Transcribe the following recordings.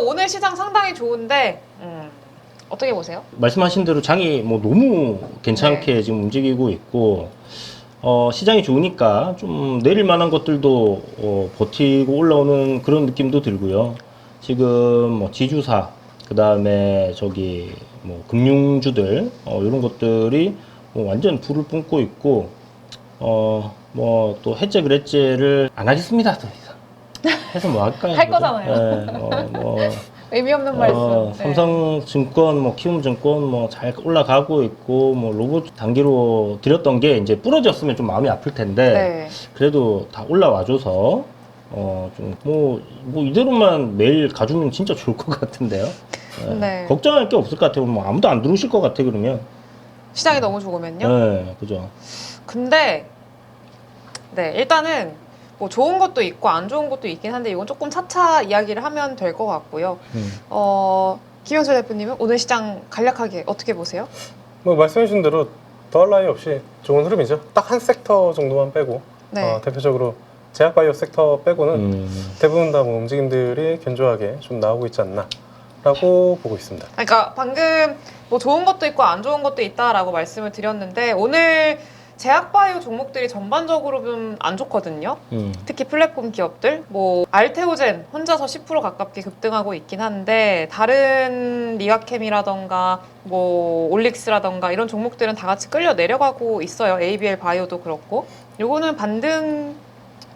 오늘 시장 상당히 좋은데 어떻게 보세요? 말씀하신 대로 장이 뭐 너무 괜찮게 지금 움직이고 있고 시장이 좋으니까 좀 내릴 만한 것들도 버티고 올라오는 그런 느낌도 들고요. 지금 뭐 지주사 그 다음에 저기 뭐 금융주들 이런 것들이 뭐 완전 불을 뿜고 있고 뭐 또 해제 그랬제를 안 하겠습니다. 더 이상 해서 뭐 할까요? 할 그죠? 거잖아요. 의미 없는 말씀. 삼성증권, 뭐 키움증권 뭐 잘 올라가고 있고 뭐 로봇 단기로 드렸던 게 이제 부러졌으면 좀 마음이 아플 텐데 네. 그래도 다 올라와줘서 좀 뭐 이대로만 매일 가주면 진짜 좋을 것 같은데요. 네. 걱정할 게 없을 것 같아요. 뭐 아무도 안 들어오실 것 같아 그러면. 시장이 너무 좋으면요? 네, 그죠. 근데 네, 일단은 뭐 좋은 것도 있고 안 좋은 것도 있긴 한데 이건 조금 차차 이야기를 하면 될 것 같고요. 김영철 대표님은 오늘 시장 간략하게 어떻게 보세요? 뭐 말씀해주신 대로 더할 나위 없이 좋은 흐름이죠. 딱 한 섹터 정도만 빼고 네. 대표적으로 제약바이오 섹터 빼고는 대부분 다 뭐 움직임들이 견조하게 좀 나오고 있지 않나 라고 보고 있습니다. 그러니까 방금 뭐 좋은 것도 있고 안 좋은 것도 있다라고 말씀을 드렸는데 오늘 제약바이오 종목들이 전반적으로 좀 안 좋거든요. 특히 플랫폼 기업들 뭐 알테오젠 혼자서 10% 가깝게 급등하고 있긴 한데 다른 리가캠이라던가 뭐 올릭스라던가 이런 종목들은 다 같이 끌려 내려가고 있어요. ABL 바이오도 그렇고 요거는 반등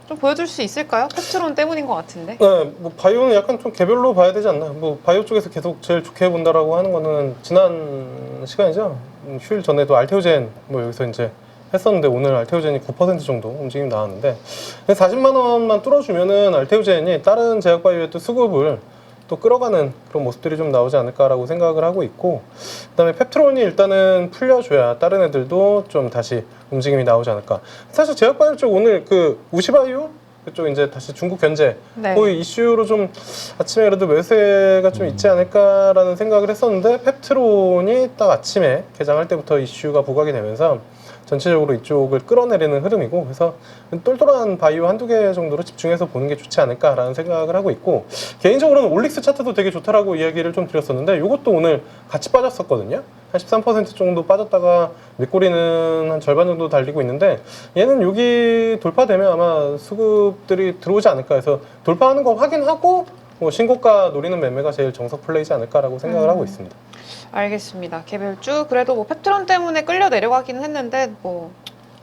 좀 보여줄 수 있을까요? 펩트론 때문인 것 같은데. 네, 뭐 바이오는 약간 좀 개별로 봐야 되지 않나. 뭐 바이오 쪽에서 계속 제일 좋게 본다라고 하는 거는 지난 시간이죠. 휴일 전에도 알테오젠 뭐 여기서 이제 했었는데 오늘 알테오젠이 9% 정도 움직임 나왔는데 40만 원만 뚫어주면은 알테오젠이 다른 제약바이오의 또 수급을 또 끌어가는 그런 모습들이 좀 나오지 않을까라고 생각을 하고 있고 그다음에 펩트론이 일단은 풀려줘야 다른 애들도 좀 다시 움직임이 나오지 않을까. 사실 제약바이오 쪽 오늘 그 우시바이오 그쪽 이제 다시 중국 견제 네. 그 이슈로 좀 아침에 그래도 매수세가 좀 있지 않을까라는 생각을 했었는데 펩트론이 딱 아침에 개장할 때부터 이슈가 부각이 되면서 전체적으로 이쪽을 끌어내리는 흐름이고 그래서 똘똘한 바이오 한두 개 정도로 집중해서 보는 게 좋지 않을까라는 생각을 하고 있고 개인적으로는 올릭스 차트도 되게 좋다라고 이야기를 좀 드렸었는데 이것도 오늘 같이 빠졌었거든요. 한 13% 정도 빠졌다가 윗꼬리는 한 절반 정도 달리고 있는데 얘는 여기 돌파되면 아마 수급들이 들어오지 않을까 해서 돌파하는 거 확인하고 뭐 신고가 노리는 매매가 제일 정석 플레이지 않을까라고 생각을 하고 있습니다. 알겠습니다. 개별주 그래도 뭐 펩트론 때문에 끌려 내려가기는 했는데 뭐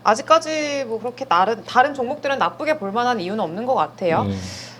아직까지 뭐 그렇게 다른 종목들은 나쁘게 볼 만한 이유는 없는 것 같아요.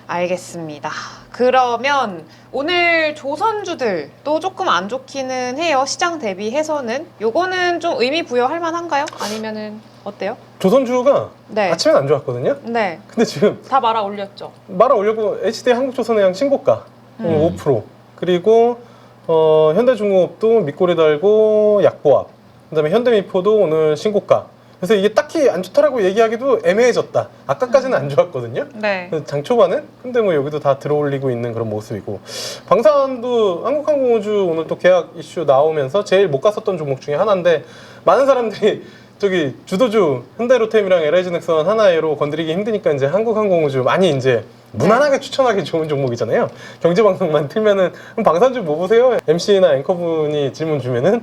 알겠습니다. 그러면 오늘 조선주들도 조금 안 좋기는 해요. 시장 대비해서는 요거는 좀 의미 부여할 만한가요? 아니면은 어때요? 조선주가 네. 아침엔 안 좋았거든요. 네. 근데 지금 다 말아 올렸죠. 말아 올려고 HD 한국조선해양 신고가 5% 그리고 현대중공업도 밑꼬리 달고 약보합 그다음에 현대미포도 오늘 신고가. 그래서 이게 딱히 안 좋다라고 얘기하기도 애매해졌다. 아까까지는 안 좋았거든요. 네. 장 초반은. 근데 뭐 여기도 다 들어올리고 있는 그런 모습이고 방산도 한국항공우주 오늘 또 계약 이슈 나오면서 제일 못 갔었던 종목 중에 하나인데 많은 사람들이 저기 주도주 현대로템이랑 LIG넥슨 하나로 건드리기 힘드니까 이제 한국항공우주 많이 이제 무난하게 추천하기 좋은 종목이잖아요. 경제방송만 틀면은 그럼 방산주 뭐 보세요? MC나 앵커분이 질문 주면은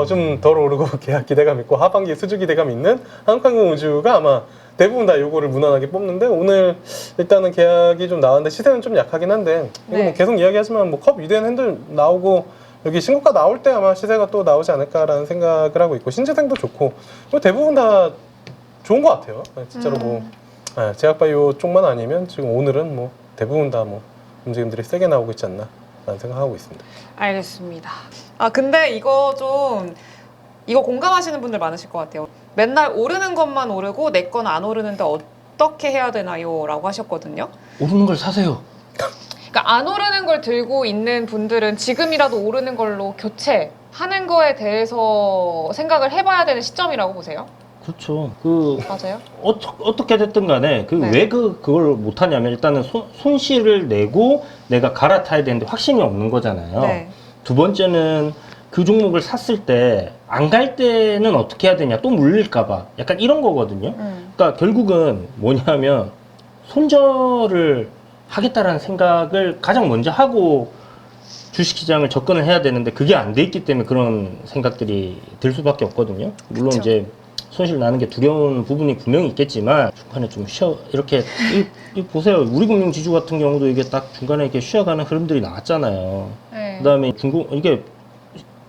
좀 덜 오르고 계약 기대감 있고 하반기 수주 기대감 있는 한국항공우주가 아마 대부분 다 요거를 무난하게 뽑는데 오늘 일단은 계약이 좀 나왔는데 시세는 좀 약하긴 한데 이거 뭐 계속 이야기하지만 뭐 컵 위대한 핸들 나오고 여기 신고가 나올 때 아마 시세가 또 나오지 않을까라는 생각을 하고 있고 신재생도 좋고 대부분 다 좋은 것 같아요. 진짜로 뭐 제약바이오 쪽만 아니면 지금 오늘은 뭐 대부분 다 뭐 움직임들이 세게 나오고 있지 않나 라는 생각하고 있습니다. 알겠습니다. 아 근데 이거 공감하시는 분들 많으실 것 같아요. 맨날 오르는 것만 오르고 내 건 안 오르는데 어떻게 해야 되나요? 라고 하셨거든요. 오르는 걸 사세요. 그러니까 안 오르는 걸 들고 있는 분들은 지금이라도 오르는 걸로 교체하는 거에 대해서 생각을 해봐야 되는 시점이라고 보세요? 그렇죠. 맞아요? 어떻게 됐든 간에 네. 왜 그걸 못하냐면 일단은 손실을 내고 내가 갈아타야 되는데 확신이 없는 거잖아요. 네. 두 번째는 그 종목을 샀을 때 안 갈 때는 어떻게 해야 되냐 또 물릴까봐 약간 이런 거거든요. 그러니까 결국은 뭐냐면 손절을 하겠다라는 생각을 가장 먼저 하고 주식시장을 접근을 해야 되는데 그게 안 돼 있기 때문에 그런 생각들이 들 수밖에 없거든요. 물론 그쵸. 이제 손실 나는 게 두려운 부분이 분명히 있겠지만 중간에 좀 이렇게 이 보세요. 우리금융지주 같은 경우도 이게 딱 중간에 이렇게 쉬어가는 흐름들이 나왔잖아요. 네. 그다음에 이게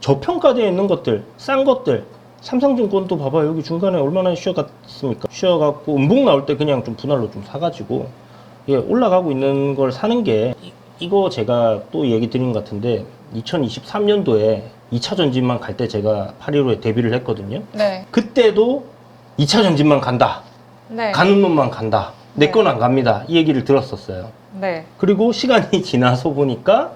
저평가되어 있는 것들, 싼 것들, 삼성증권도 봐봐요. 여기 중간에 얼마나 쉬어갔습니까? 쉬어갖고 음봉 나올 때 그냥 좀 분할로 좀 사가지고 이게 올라가고 있는 걸 사는 게 이거 제가 또 얘기 드린 것 같은데 2023년도에 2차 전지만 갈 때 제가 8.15에 데뷔를 했거든요. 네. 그때도 2차 전지만 간다. 네. 가는 놈만 간다. 내 네. 건 안 갑니다. 이 얘기를 들었었어요. 네. 그리고 시간이 지나서 보니까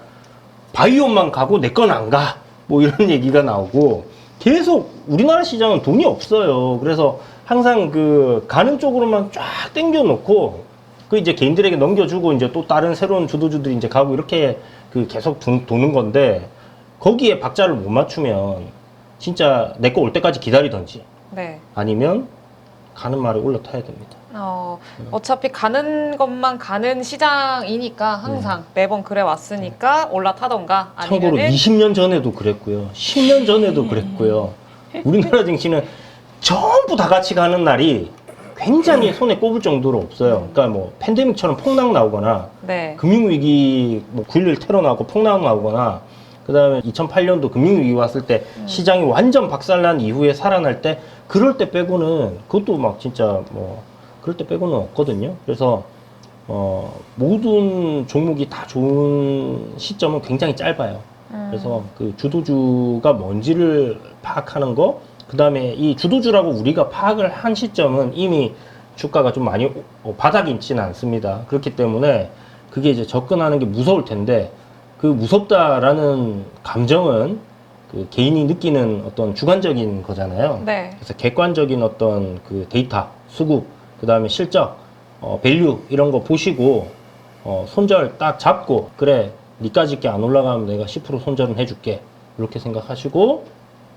바이오만 가고 내 건 안 가. 뭐 이런 얘기가 나오고 계속 우리나라 시장은 돈이 없어요. 그래서 항상 그 가는 쪽으로만 쫙 당겨놓고 그 이제 개인들에게 넘겨주고 이제 또 다른 새로운 주도주들이 이제 가고 이렇게 그 계속 도는 건데 거기에 박자를 못 맞추면 진짜 내 거 올 때까지 기다리던지 네. 아니면 가는 말에 올라타야 됩니다. 어차피 가는 것만 가는 시장이니까 항상 매번 그래 왔으니까 올라타던가 참고로 아니면은 20년 전에도 그랬고요. 10년 전에도 그랬고요. 우리나라 증시는 전부 다 같이 가는 날이 굉장히 손에 꼽을 정도로 없어요. 그러니까 뭐 팬데믹처럼 폭락 나오거나 네. 금융위기 뭐 9.11 테러 나오고 폭락 나오거나 그다음에 2008년도 금융위기 왔을 때 시장이 완전 박살난 이후에 살아날 때 그럴 때 빼고는 그것도 막 진짜 뭐 그럴 때 빼고는 없거든요. 그래서 모든 종목이 다 좋은 시점은 굉장히 짧아요. 그래서 그 주도주가 뭔지를 파악하는 거, 그 다음에 이 주도주라고 우리가 파악을 한 시점은 이미 주가가 좀 많이 바닥이 있지는 않습니다. 그렇기 때문에 그게 이제 접근하는 게 무서울 텐데 그 무섭다라는 감정은 그 개인이 느끼는 어떤 주관적인 거잖아요. 네. 그래서 객관적인 어떤 그 데이터, 수급, 그 다음에 실적, 밸류 이런 거 보시고 손절 딱 잡고 그래 니까지 게 안 올라가면 내가 10% 손절은 해줄게 이렇게 생각하시고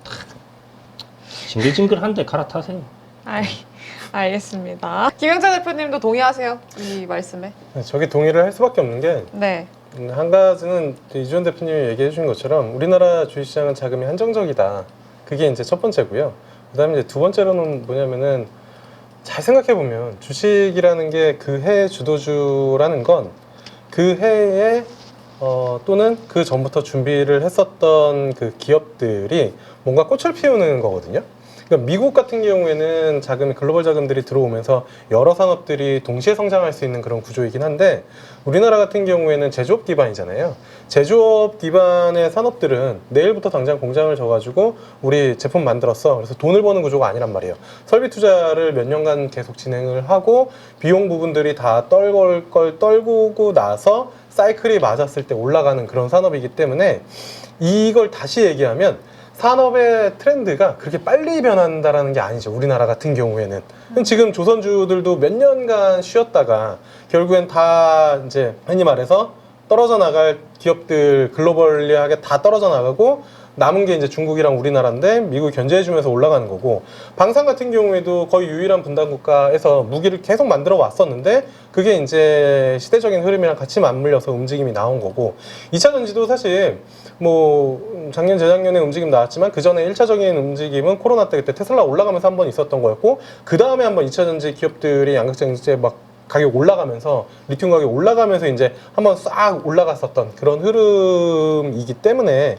탁 징글징글한데 갈아타세요. 알겠습니다. 김영자 대표님도 동의하세요? 이 말씀에? 네, 저기 동의를 할 수밖에 없는 게 네. 한 가지는 이주원 대표님이 얘기해 주신 것처럼 우리나라 주식시장은 자금이 한정적이다. 그게 이제 첫 번째고요. 그 다음에 이제 두 번째로는 뭐냐면은 잘 생각해 보면 주식이라는 게 그 해 주도주라는 건 그 해에 또는 그 전부터 준비를 했었던 그 기업들이 뭔가 꽃을 피우는 거거든요. 그러니까 미국 같은 경우에는 자금이 글로벌 자금들이 들어오면서 여러 산업들이 동시에 성장할 수 있는 그런 구조이긴 한데 우리나라 같은 경우에는 제조업 기반이잖아요. 제조업 기반의 산업들은 내일부터 당장 공장을 져가지고 우리 제품 만들었어. 그래서 돈을 버는 구조가 아니란 말이에요. 설비 투자를 몇 년간 계속 진행을 하고 비용 부분들이 다 떨굴 걸 떨구고 나서 사이클이 맞았을 때 올라가는 그런 산업이기 때문에 이걸 다시 얘기하면 산업의 트렌드가 그렇게 빨리 변한다라는 게 아니죠. 우리나라 같은 경우에는. 지금 조선주들도 몇 년간 쉬었다가 결국엔 다 이제 흔히 말해서 떨어져 나갈 기업들 글로벌리하게 다 떨어져 나가고 남은 게 이제 중국이랑 우리나라인데 미국이 견제해주면서 올라가는 거고 방산 같은 경우에도 거의 유일한 분단 국가에서 무기를 계속 만들어 왔었는데 그게 이제 시대적인 흐름이랑 같이 맞물려서 움직임이 나온 거고 2차 전지도 사실 뭐 작년 재작년에 움직임 나왔지만 그 전에 1차적인 움직임은 코로나 때 그때 테슬라 올라가면서 한번 있었던 거였고 그 다음에 한번 2차 전지 기업들이 양극재 막 가격 올라가면서 리튬 가격 올라가면서 이제 한번 싹 올라갔었던 그런 흐름이기 때문에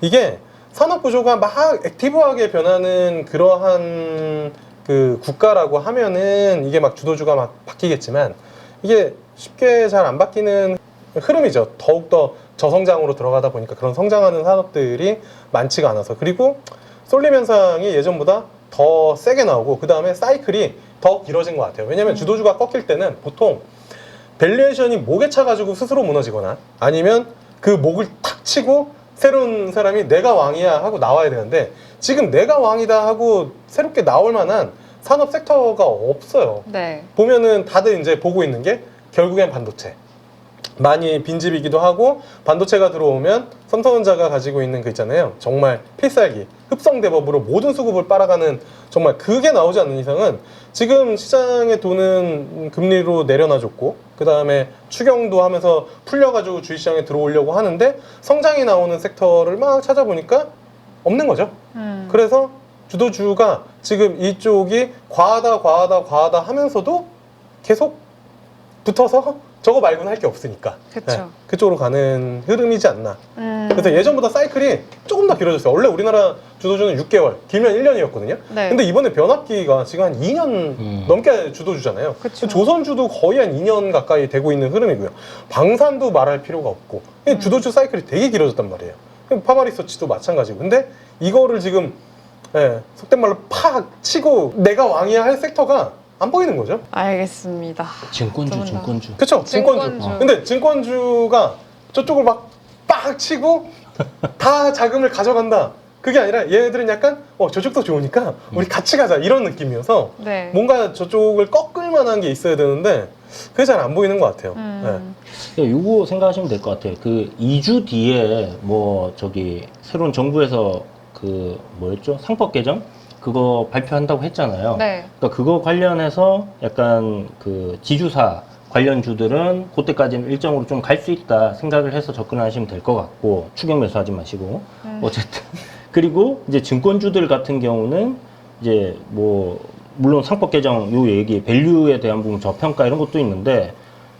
이게 산업 구조가 막 액티브하게 변하는 그러한 그 국가라고 하면은 이게 막 주도주가 막 바뀌겠지만 이게 쉽게 잘 안 바뀌는 흐름이죠. 더욱더 저성장으로 들어가다 보니까 그런 성장하는 산업들이 많지가 않아서 그리고 쏠림 현상이 예전보다 더 세게 나오고 그 다음에 사이클이 더 길어진 것 같아요. 왜냐면 주도주가 꺾일 때는 보통 밸류에이션이 목에 차가지고 스스로 무너지거나 아니면 그 목을 탁 치고 새로운 사람이 내가 왕이야 하고 나와야 되는데 지금 내가 왕이다 하고 새롭게 나올 만한 산업 섹터가 없어요. 네. 보면은 다들 이제 보고 있는 게 결국엔 반도체. 많이 빈집이기도 하고 반도체가 들어오면 삼성전자가 가지고 있는 그 있잖아요. 정말 필살기 흡성 대법으로 모든 수급을 빨아가는 정말 그게 나오지 않는 이상은 지금 시장에 도는 금리로 내려놔줬고 그 다음에 추경도 하면서 풀려가지고 주식시장에 들어오려고 하는데 성장이 나오는 섹터를 막 찾아보니까 없는 거죠. 그래서 주도주가 지금 이쪽이 과하다 하면서도 계속 붙어서 저거 말고는 할 게 없으니까 그쵸. 그쪽으로 가는 흐름이지 않나. 그래서 예전보다 사이클이 조금 더 길어졌어요. 원래 우리나라 주도주는 6개월, 길면 1년이었거든요. 네. 근데 이번에 변압기가 지금 한 2년 넘게 주도주잖아요. 그쵸. 조선주도 거의 한 2년 가까이 되고 있는 흐름이고요. 방산도 말할 필요가 없고 주도주 사이클이 되게 길어졌단 말이에요. 파마리서치도 마찬가지고. 근데 이거를 지금 속된 말로 팍 치고 내가 왕이야 할 섹터가 안 보이는 거죠. 알겠습니다. 증권주, 증권주. 그쵸? 증권주. 증권주. 근데 증권주가 저쪽을 막 빡 치고 다 자금을 가져간다. 그게 아니라 얘네들은 약간 저쪽도 좋으니까 우리 같이 가자 이런 느낌이어서 네. 뭔가 저쪽을 꺾을 만한 게 있어야 되는데 그게 잘 안 보이는 것 같아요. 요거 생각하시면 될 것 같아요. 그 2주 뒤에 새로운 정부에서 그 뭐였죠? 상법 개정? 그거 발표한다고 했잖아요. 네. 그러니까 그거 관련해서 약간 그 지주사 관련 주들은 그때까지는 일정으로 좀 갈 수 있다 생각을 해서 접근하시면 될 것 같고 추격 매수하지 마시고 어쨌든 그리고 이제 증권주들 같은 경우는 이제 뭐 물론 상법 개정 요 얘기 밸류에 대한 부분 저평가 이런 것도 있는데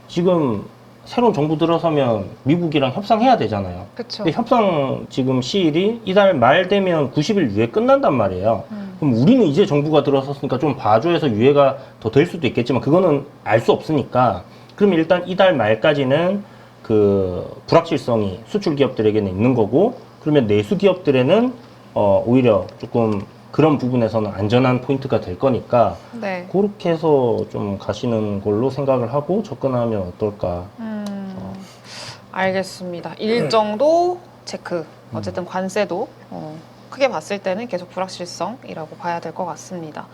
지금 새로운 정부 들어서면 미국이랑 협상해야 되잖아요. 그쵸. 근데 협상 지금 시일이 이달 말 되면 90일 유예 끝난단 말이에요. 그럼 우리는 이제 정부가 들어섰으니까 좀 봐줘해서 유예가 더 될 수도 있겠지만 그거는 알 수 없으니까 그러면 일단 이달 말까지는 그 불확실성이 수출 기업들에게는 있는 거고 그러면 내수 기업들에는 오히려 조금 그런 부분에서는 안전한 포인트가 될 거니까 네. 그렇게 해서 좀 가시는 걸로 생각을 하고 접근하면 어떨까. 알겠습니다. 일정도 체크. 어쨌든 관세도 크게 봤을 때는 계속 불확실성이라고 봐야 될 것 같습니다.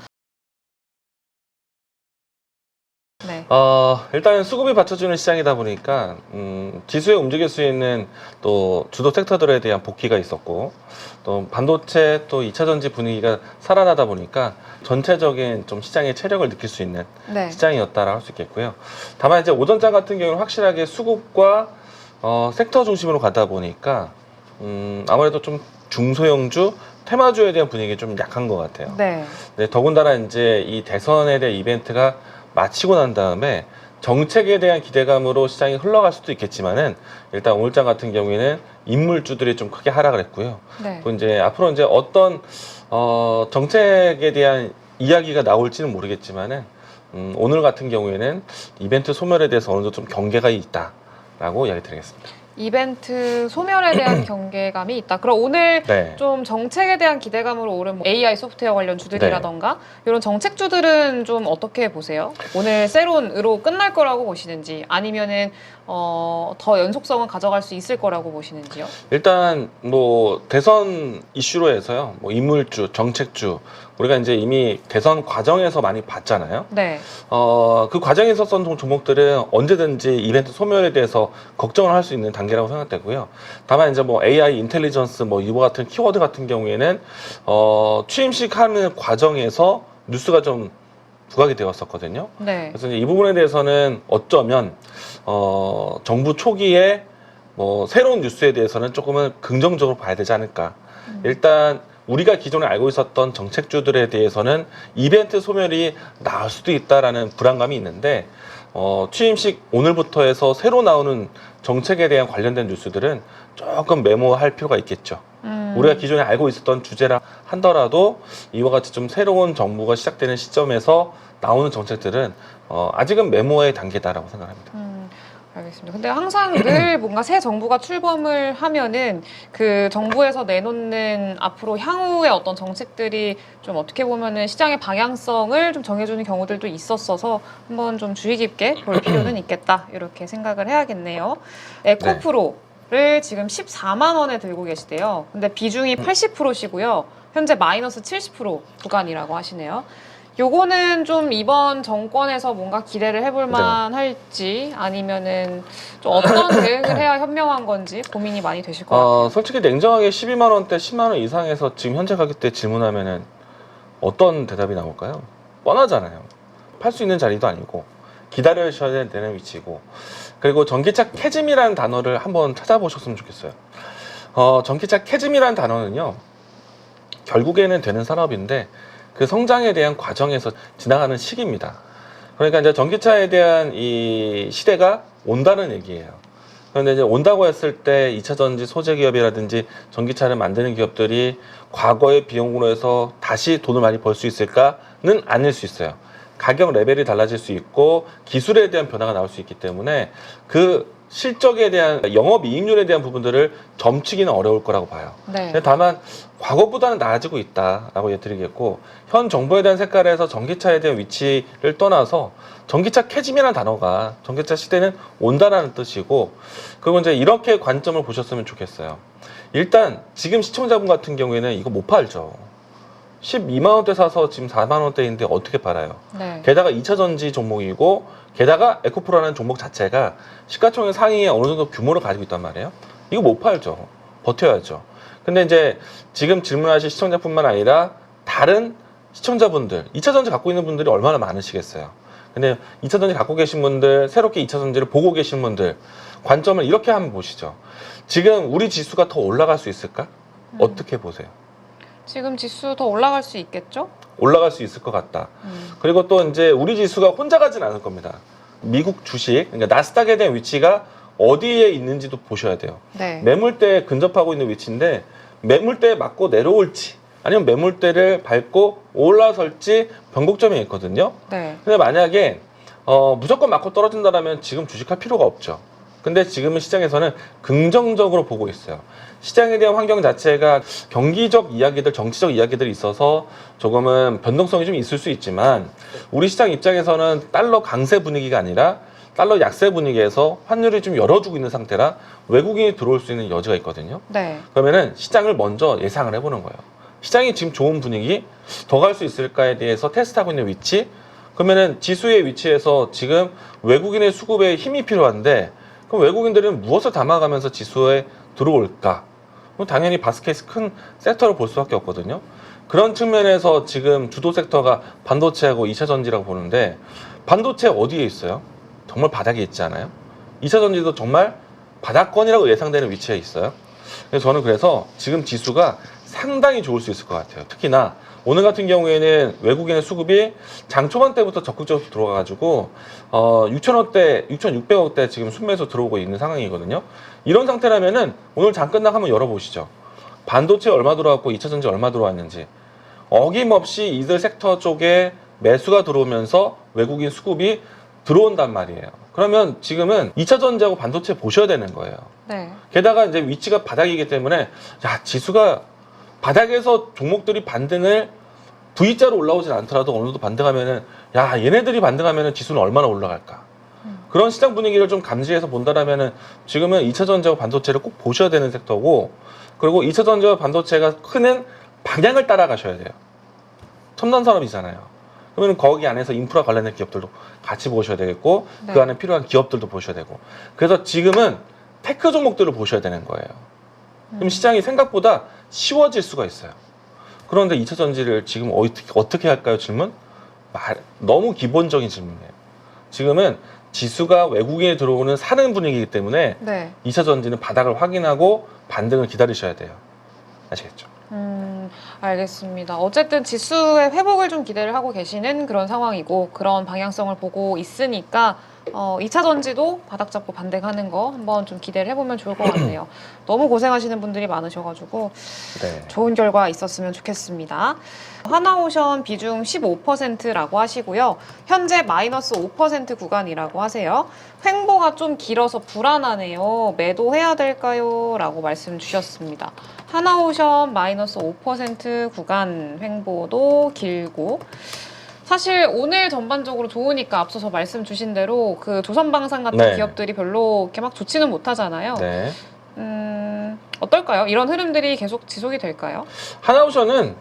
네. 일단 수급이 받쳐주는 시장이다 보니까 지수에 움직일 수 있는 또 주도 섹터들에 대한 복귀가 있었고 또 반도체 또 2차전지 분위기가 살아나다 보니까 전체적인 좀 시장의 체력을 느낄 수 있는 네. 시장이었다라고 할 수 있겠고요. 다만 이제 오전장 같은 경우는 확실하게 수급과 섹터 중심으로 가다 보니까 아무래도 좀 중소형주, 테마주에 대한 분위기 좀 약한 것 같아요. 네. 네, 더군다나 이제 이 대선에 대한 이벤트가 마치고 난 다음에 정책에 대한 기대감으로 시장이 흘러갈 수도 있겠지만은 일단 오늘장 같은 경우에는 인물주들이 좀 크게 하락을 했고요. 네. 또 이제 앞으로 이제 어떤 정책에 대한 이야기가 나올지는 모르겠지만은 오늘 같은 경우에는 이벤트 소멸에 대해서 어느 정도 좀 경계가 있다라고 이야기 드리겠습니다. 이벤트 소멸에 대한 경계감이 있다. 그럼 오늘 네. 좀 정책에 대한 기대감으로 오른 뭐 AI 소프트웨어 관련 주들이라던가 이런 정책주들은 좀 어떻게 보세요? 오늘 세론으로 끝날 거라고 보시는지 아니면은 더 연속성은 가져갈 수 있을 거라고 보시는지요? 일단 뭐 대선 이슈로 해서요. 뭐 인물주, 정책주 우리가 이제 이미 대선 과정에서 많이 봤잖아요. 네. 그 과정에 있었던 종목들은 언제든지 이벤트 소멸에 대해서 걱정을 할 수 있는 단계라고 생각되고요. 다만 이제 뭐 AI, 인텔리전스 뭐 이와 같은 키워드 같은 경우에는 취임식 하는 과정에서 뉴스가 좀 부각이 되었었거든요. 네. 그래서 이제 이 부분에 대해서는 어쩌면 정부 초기에 뭐 새로운 뉴스에 대해서는 조금은 긍정적으로 봐야 되지 않을까. 일단 우리가 기존에 알고 있었던 정책주들에 대해서는 이벤트 소멸이 나올 수도 있다라는 불안감이 있는데 취임식 오늘부터 해서 새로 나오는 정책에 대한 관련된 뉴스들은 조금 메모할 필요가 있겠죠. 우리가 기존에 알고 있었던 주제라 하더라도 이와 같이 좀 새로운 정부가 시작되는 시점에서 나오는 정책들은 아직은 메모의 단계다라고 생각합니다. 알겠습니다. 근데 항상 늘 뭔가 새 정부가 출범을 하면은 그 정부에서 내놓는 앞으로 향후의 어떤 정책들이 좀 어떻게 보면은 시장의 방향성을 좀 정해주는 경우들도 있었어서 한번 좀 주의 깊게 볼 필요는 있겠다 이렇게 생각을 해야겠네요. 에코프로를 지금 14만 원에 들고 계시대요. 근데 비중이 80%시고요. 현재 마이너스 70% 구간이라고 하시네요. 요거는 좀 이번 정권에서 뭔가 기대를 해볼 만할지 아니면은 좀 어떤 대응을 해야 현명한 건지 고민이 많이 되실 것 같아요. 솔직히 냉정하게 12만 원대, 10만 원 이상에서 지금 현재 가격대 질문하면은 어떤 대답이 나올까요? 뻔하잖아요. 팔 수 있는 자리도 아니고 기다려셔야 되는 위치고, 그리고 전기차 캐즘이라는 단어를 한번 찾아보셨으면 좋겠어요. 전기차 캐즘이라는 단어는요, 결국에는 되는 산업인데 그 성장에 대한 과정에서 지나가는 시기입니다. 그러니까 이제 전기차에 대한 이 시대가 온다는 얘기예요. 그런데 이제 온다고 했을 때 2차 전지 소재 기업이라든지 전기차를 만드는 기업들이 과거의 비용으로 해서 다시 돈을 많이 벌 수 있을까는 아닐 수 있어요. 가격 레벨이 달라질 수 있고 기술에 대한 변화가 나올 수 있기 때문에 그 실적에 대한 영업이익률에 대한 부분들을 점치기는 어려울 거라고 봐요. 네. 근데 다만 과거보다는 나아지고 있다라고 얘기드리겠고, 현 정부에 대한 색깔에서 전기차에 대한 위치를 떠나서 전기차 캐즘이라는 단어가 전기차 시대는 온다라는 뜻이고, 그리고 이제 이렇게 관점을 보셨으면 좋겠어요. 일단 지금 시청자분 같은 경우에는 이거 못 팔죠. 12만 원대 사서 지금 4만 원대인데 어떻게 팔아요? 네. 게다가 2차 전지 종목이고, 게다가 에코프로라는 종목 자체가 시가총액 상위에 어느 정도 규모를 가지고 있단 말이에요. 이거 못 팔죠. 버텨야죠. 근데 이제 지금 질문하실 시청자뿐만 아니라 다른 시청자분들, 2차 전지 갖고 있는 분들이 얼마나 많으시겠어요. 근데 2차 전지 갖고 계신 분들, 새롭게 2차 전지를 보고 계신 분들, 관점을 이렇게 한번 보시죠. 지금 우리 지수가 더 올라갈 수 있을까? 어떻게 보세요? 지금 지수 더 올라갈 수 있겠죠? 올라갈 수 있을 것 같다. 그리고 또 이제 우리 지수가 혼자 가진 않을 겁니다. 미국 주식, 그러니까 나스닥에 대한 위치가 어디에 있는지도 보셔야 돼요. 네. 매물대에 근접하고 있는 위치인데 매물대에 맞고 내려올지 아니면 매물대를 밟고 올라설지 변곡점이 있거든요. 네. 근데 만약에 무조건 맞고 떨어진다면 지금 주식할 필요가 없죠. 근데 지금은 시장에서는 긍정적으로 보고 있어요. 시장에 대한 환경 자체가 경기적 이야기들, 정치적 이야기들이 있어서 조금은 변동성이 좀 있을 수 있지만, 우리 시장 입장에서는 달러 강세 분위기가 아니라 달러 약세 분위기에서 환율이 좀 열어주고 있는 상태라 외국인이 들어올 수 있는 여지가 있거든요. 네. 그러면은 시장을 먼저 예상을 해보는 거예요. 시장이 지금 좋은 분위기, 더 갈 수 있을까에 대해서 테스트하고 있는 위치. 그러면은 지수의 위치에서 지금 외국인의 수급에 힘이 필요한데, 그럼 외국인들은 무엇을 담아가면서 지수에 들어올까? 그럼 당연히 바스켓이 큰 섹터를 볼 수밖에 없거든요. 그런 측면에서 지금 주도 섹터가 반도체하고 2차 전지라고 보는데, 반도체 어디에 있어요? 정말 바닥에 있지 않아요? 2차 전지도 정말 바닥권이라고 예상되는 위치에 있어요. 그래서 저는 그래서 지금 지수가 상당히 좋을 수 있을 것 같아요. 특히나 오늘 같은 경우에는 외국인의 수급이 장 초반 때부터 적극적으로 들어가가지고 6,000억대, 6,600억대 지금 순매수 들어오고 있는 상황이거든요. 이런 상태라면은 오늘 장 끝나고 한번 열어보시죠. 반도체 얼마 들어왔고 2차 전지 얼마 들어왔는지. 어김없이 이들 섹터 쪽에 매수가 들어오면서 외국인 수급이 들어온단 말이에요. 그러면 지금은 2차 전지하고 반도체 보셔야 되는 거예요. 네. 게다가 이제 위치가 바닥이기 때문에, 야, 지수가 바닥에서 종목들이 반등을 V자로 올라오진 않더라도 어느 정도 반등하면은, 야, 얘네들이 반등하면은 지수는 얼마나 올라갈까? 그런 시장 분위기를 좀 감지해서 본다라면은 지금은 2차 전지와 반도체를 꼭 보셔야 되는 섹터고, 그리고 2차 전지와 반도체가 크는 방향을 따라가셔야 돼요. 첨단 산업이잖아요. 그러면 거기 안에서 인프라 관련된 기업들도 같이 보셔야 되겠고, 네. 그 안에 필요한 기업들도 보셔야 되고. 그래서 지금은 테크 종목들을 보셔야 되는 거예요. 그럼 시장이 생각보다 쉬워질 수가 있어요. 그런데 2차 전지를 지금 어떻게 할까요? 질문? 너무 기본적인 질문이에요. 지금은 지수가 외국인이 들어오는 사는 분위기이기 때문에 네. 2차 전지는 바닥을 확인하고 반등을 기다리셔야 돼요. 아시겠죠? 알겠습니다. 어쨌든 지수의 회복을 좀 기대를 하고 계시는 그런 상황이고, 그런 방향성을 보고 있으니까 2차 전지도 바닥 잡고 반등하는 거 한번 좀 기대를 해보면 좋을 것 같네요. 너무 고생하시는 분들이 많으셔가지고 네. 좋은 결과 있었으면 좋겠습니다. 하나오션 비중 15%라고 하시고요. 현재 마이너스 5% 구간이라고 하세요. 횡보가 좀 길어서 불안하네요. 매도해야 될까요? 라고 말씀 주셨습니다. 하나오션 마이너스 5% 구간 횡보도 길고, 사실 오늘 전반적으로 좋으니까 앞서서 말씀 주신 대로 그 조선방산 같은 네. 기업들이 별로 이렇게 막 좋지는 못하잖아요. 네. 어떨까요? 이런 흐름들이 계속 지속이 될까요? 하나오션은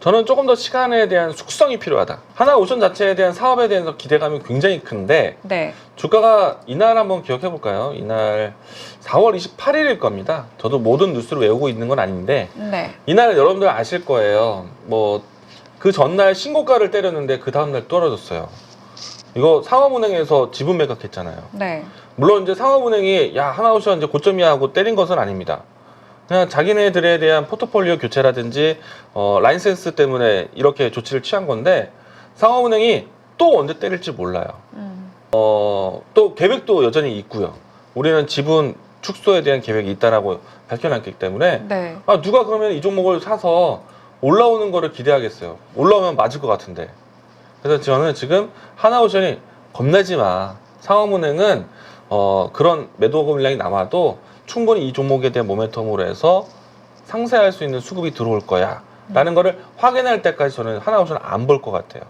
저는 조금 더 시간에 대한 숙성이 필요하다. 하나오션 자체에 대한 사업에 대해서 기대감이 굉장히 큰데 네. 주가가 이날 한번 기억해 볼까요? 이날 4월 28일일 겁니다. 저도 모든 뉴스를 외우고 있는 건 아닌데 네. 이날 여러분들 아실 거예요. 뭐 그 전날 신고가를 때렸는데 그 다음날 떨어졌어요. 이거 상업은행에서 지분 매각했잖아요. 네. 물론 이제 상업은행이 야 하나오션 이제 고점이야 하고 때린 것은 아닙니다. 그냥 자기네들에 대한 포트폴리오 교체라든지 라이센스 때문에 이렇게 조치를 취한 건데 상업은행이 또 언제 때릴지 몰라요. 또 계획도 여전히 있고요. 우리는 지분 축소에 대한 계획이 있다라고 밝혀놨기 때문에 네. 누가 그러면 이 종목을 사서 올라오는 거를 기대하겠어요. 올라오면 맞을 것 같은데. 그래서 저는 지금 하나오션이 겁내지 마. 상업은행은 그런 매도 물량이 남아도 충분히 이 종목에 대한 모멘텀으로 해서 상쇄할 수 있는 수급이 들어올 거야 라는 거를 확인할 때까지 저는 하나오션 안 볼 것 같아요.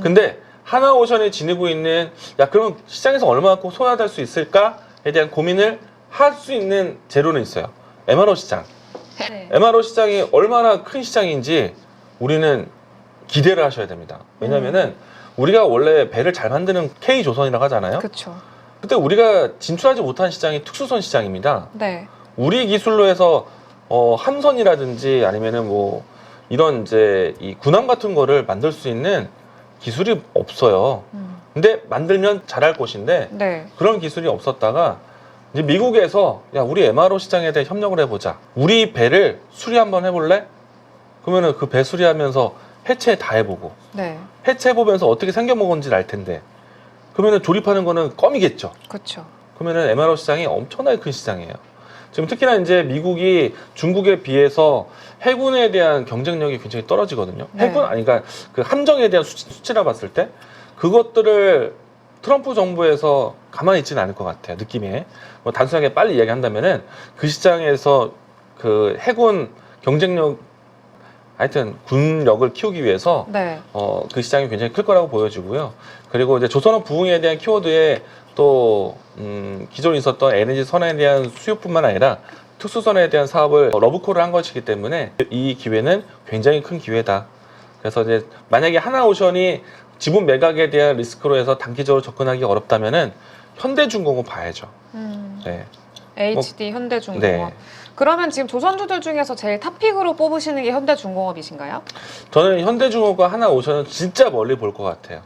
근데 하나오션이 지니고 있는 야 그러면 시장에서 얼마만큼 소화될 수 있을까에 대한 고민을 할 수 있는 재료는 있어요. MRO 시장. 네. MRO 시장이 얼마나 큰 시장인지 우리는 기대를 하셔야 됩니다. 왜냐면은 우리가 원래 배를 잘 만드는 K조선이라고 하잖아요. 그렇죠. 그때 우리가 진출하지 못한 시장이 특수선 시장입니다. 네. 우리 기술로 해서 함선이라든지 아니면은 뭐 이런 이제 이 군함 같은 거를 만들 수 있는 기술이 없어요. 근데 만들면 잘할 곳인데 네. 그런 기술이 없었다가 이제 미국에서 야 우리 MRO 시장에 대해 협력을 해보자. 우리 배를 수리 한번 해볼래? 그러면은 그 배 수리하면서 해체 다 해보고 네. 해체해보면서 어떻게 생겨먹었는지 알 텐데 그러면은 조립하는 거는 껌이겠죠. 그렇죠. 그러면은 MRO 시장이 엄청나게 큰 시장이에요. 지금 특히나 이제 미국이 중국에 비해서 해군에 대한 경쟁력이 굉장히 떨어지거든요. 네. 해군 아니 그러니까 그 함정에 대한 수치라 봤을 때 그것들을 트럼프 정부에서 가만히 있지는 않을 것 같아요. 느낌에 뭐 단순하게 빨리 이야기한다면은 그 시장에서 그 해군 경쟁력 하여튼 군력을 키우기 위해서 네. 그 시장이 굉장히 클 거라고 보여지고요. 그리고 이제 조선업 부흥에 대한 키워드에 또 기존에 있었던 에너지 선에 대한 수요뿐만 아니라 특수선에 대한 사업을 러브콜을 한 것이기 때문에 이 기회는 굉장히 큰 기회다. 그래서 이제 만약에 하나오션이 지분 매각에 대한 리스크로 해서 단기적으로 접근하기 어렵다면은 현대중공업 봐야죠. 네. HD 현대중공업. 네. 그러면 지금 조선주들 중에서 제일 탑픽으로 뽑으시는 게 현대중공업이신가요? 저는 현대중공업과 하나오션은 진짜 멀리 볼 것 같아요.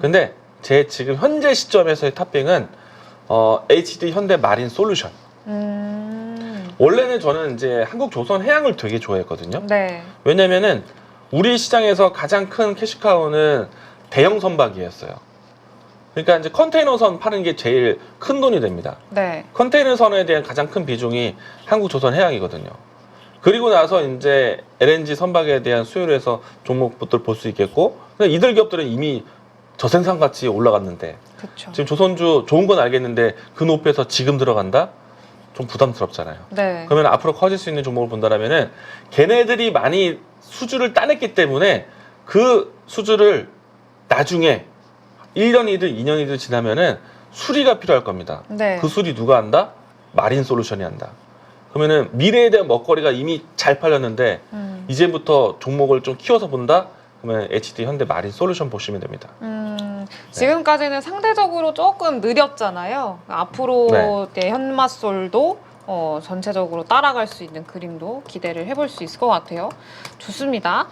근데 제 지금 현재 시점에서의 탑픽은 HD 현대 마린 솔루션. 원래는 저는 이제 한국 조선 해양을 되게 좋아했거든요. 네. 왜냐면은 우리 시장에서 가장 큰 캐시카우는 대형 선박이었어요. 그러니까 이제 컨테이너선 파는 게 제일 큰 돈이 됩니다. 네. 컨테이너선에 대한 가장 큰 비중이 한국 조선 해양이거든요. 그리고 나서 이제 LNG 선박에 대한 수요를 해서 종목부터 볼 수 있겠고, 근데 이들 기업들은 이미 저생산 가치 올라갔는데 그렇죠. 지금 조선주 좋은 건 알겠는데 그 높이에서 지금 들어간다? 좀 부담스럽잖아요. 네. 그러면 앞으로 커질 수 있는 종목을 본다면은 걔네들이 많이 수주를 따냈기 때문에 그 수주를 나중에 1년이든 2년이든 지나면은 수리가 필요할 겁니다. 네. 그 수리 누가 한다? 마린 솔루션이 한다. 그러면은 미래에 대한 먹거리가 이미 잘 팔렸는데 이제부터 종목을 좀 키워서 본다? 그러면 HD 현대 마린 솔루션 보시면 됩니다. 지금까지는 상대적으로 조금 느렸잖아요. 앞으로 네. 현맛솔도 전체적으로 따라갈 수 있는 그림도 기대를 해볼 수 있을 것 같아요. 좋습니다.